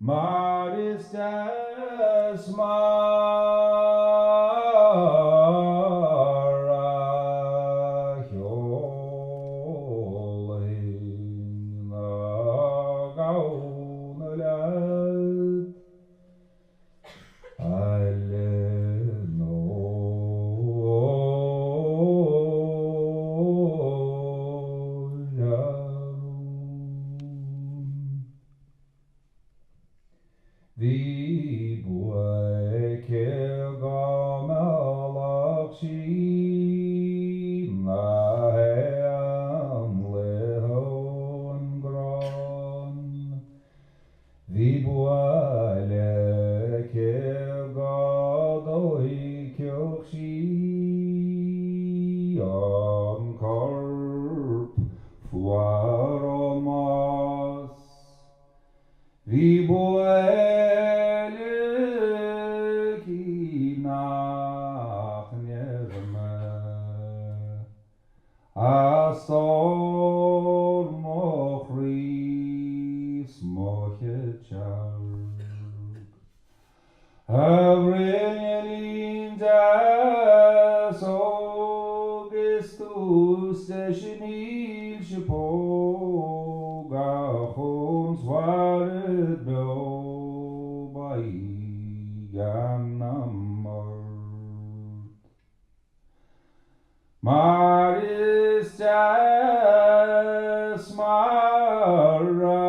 Maar is des mara hjólin gánuleg Vi boi ke gamalak sina hon gran. Vi boi ke gadoi kjok sian korp fuaromas. Vi boelik I nachnerme a storm och ris mochechar Avrelin das Augustus Schnil Spoga uns waret do bei ganamort Maris jas mara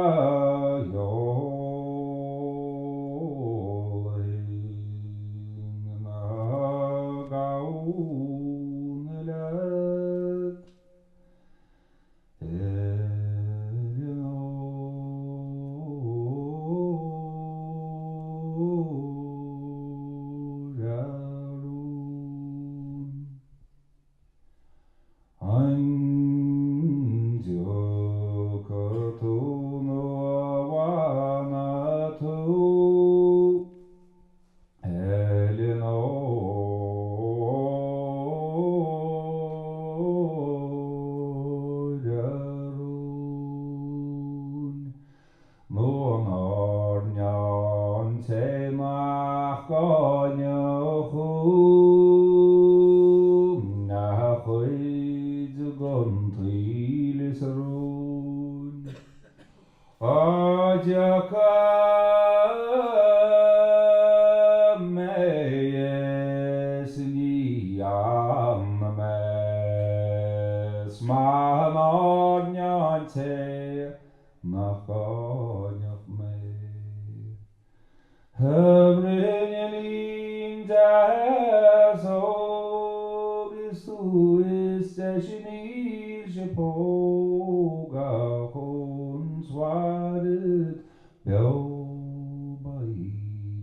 Avrelin das Augustus Schnil Spoga uns waret do bei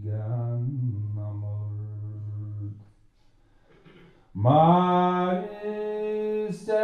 ganamort Maris des